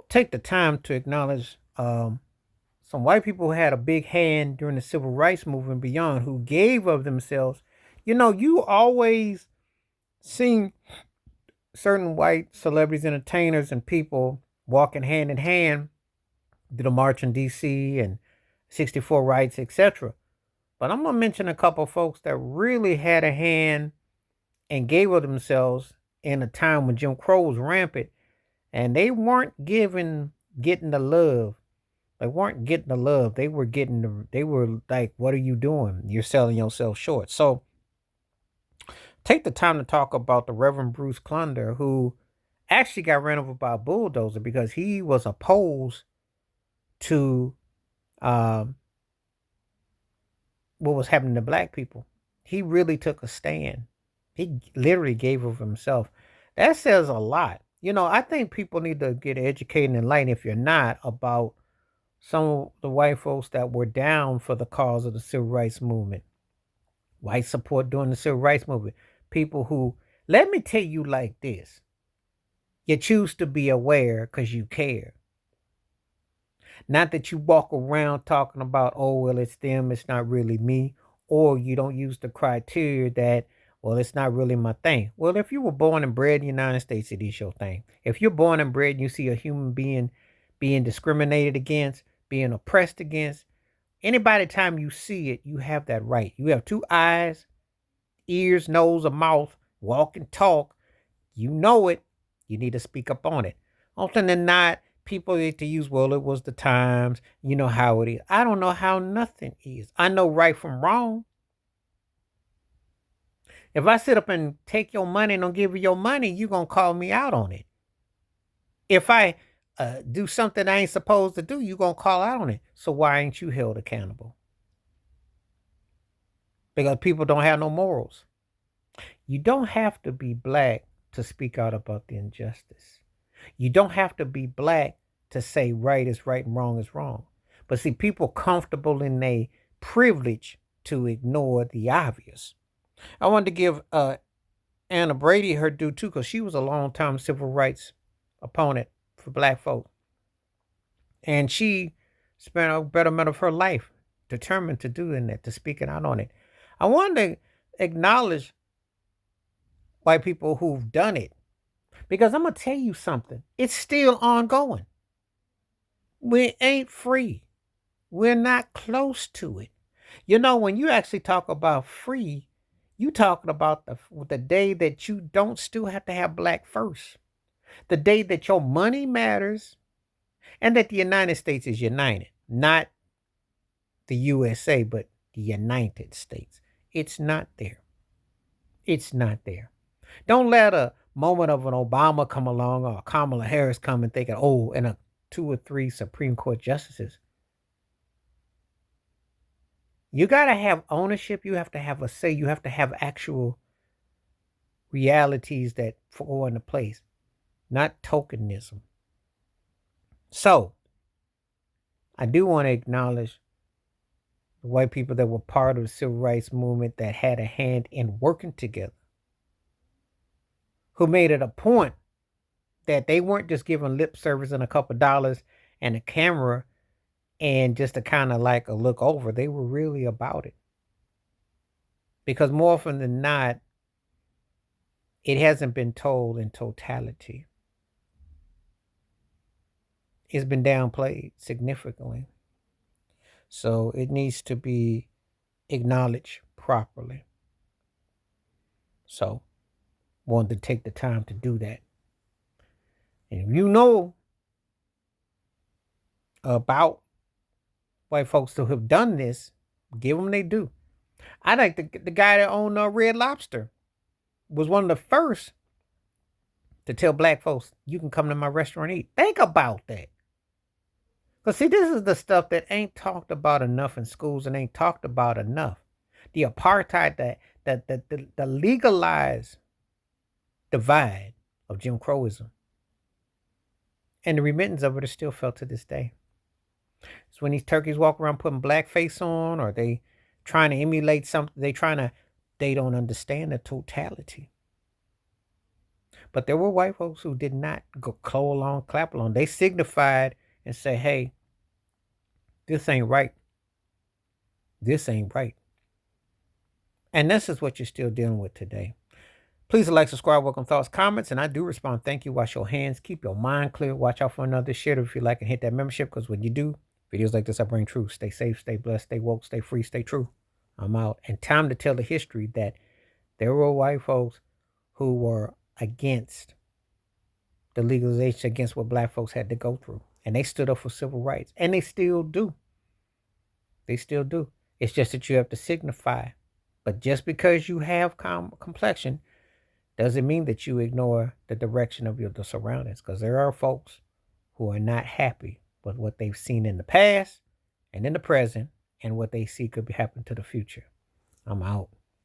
take the time to acknowledge some white people who had a big hand during the civil rights movement beyond, who gave of themselves. You always seen certain white celebrities, entertainers, and people walking hand in hand to the march in D.C. and 64 rights, etc. But I'm gonna mention a couple of folks that really had a hand and gave of themselves in a time when Jim Crow was rampant, and they weren't getting the love. They weren't getting the love. They were getting they were like, what are you doing? You're selling yourself short. So take the time to talk about the Reverend Bruce Clunder, who actually got ran over by a bulldozer because he was opposed to um, what was happening to black people. He really took a stand. He literally gave of himself. That says a lot. I think people need to get educated and enlightened, if you're not, about some of the white folks that were down for the cause of the civil rights movement, white support during the civil rights movement. People who, let me tell you like this, you choose to be aware because you care. Not that you walk around talking about, oh, well, it's them, it's not really me, or you don't use the criteria that, well, it's not really my thing. Well, if you were born and bred in the United States, it is your thing. If you're born and bred and you see a human being being discriminated against, being oppressed against, anybody time you see it, you have that right. You have two eyes, ears, nose, a mouth, walk and talk. You know it. You need to speak up on it. Often than not, people need to use, well, it was the times. You know how it is. I don't know how nothing is. I know right from wrong. If I sit up and take your money and don't give you your money, you're going to call me out on it. If I do something I ain't supposed to do, you're going to call out on it. So why ain't you held accountable? Because people don't have no morals. You don't have to be black to speak out about the injustice. You don't have to be black to say right is right and wrong is wrong. But see, people comfortable in their privilege to ignore the obvious. I wanted to give Anna Brady her due too, because she was a long time civil rights opponent for black folk. And she spent a better amount of her life determined to doing that, to speaking out on it. I wanted to acknowledge white people who've done it, because I'm going to tell you something. It's still ongoing. We ain't free. We're not close to it. When you actually talk about free, you talking about the day that you don't still have to have black first. The day that your money matters and that the United States is united. Not the USA, but the United States. It's not there. It's not there. Don't let a moment of an Obama come along or Kamala Harris come and think, oh, and a 2 or 3 Supreme Court justices. You got to have ownership. You have to have a say. You have to have actual realities that fall into place, not tokenism. So, I do want to acknowledge the white people that were part of the civil rights movement that had a hand in working together, who made it a point that they weren't just giving lip service and a couple of dollars and a camera and just to kind of like a look over. They were really about it. Because more often than not, it hasn't been told in totality. It's been downplayed significantly. So it needs to be acknowledged properly. So, wanted to take the time to do that. And if you know about white folks who have done this, give them they do. I like the guy that owned Red Lobster was one of the first to tell black folks, you can come to my restaurant and eat. Think about that. Because see, this is the stuff that ain't talked about enough in schools and ain't talked about enough. The apartheid, the legalized divide of Jim Crowism. And the remittance of it is still felt to this day. It's when these turkeys walk around putting blackface on, or they trying to emulate something. They don't understand the totality. But there were white folks who did not go clap along, clap along. They signified and say, hey, this ain't right. This ain't right. And this is what you're still dealing with today. Please like, subscribe, welcome thoughts, comments, and I do respond. Thank you. Wash your hands. Keep your mind clear. Watch out for another. Share it if you like and hit that membership, because when you do, videos like this, I bring truth. Stay safe, stay blessed, stay woke, stay free, stay true. I'm out. And time to tell the history that there were white folks who were against the legalization, against what black folks had to go through. And they stood up for civil rights. And they still do. They still do. It's just that you have to signify. But just because you have complexion doesn't mean that you ignore the direction of the surroundings, because there are folks who are not happy with what they've seen in the past and in the present and what they see could be happening to the future. I'm out.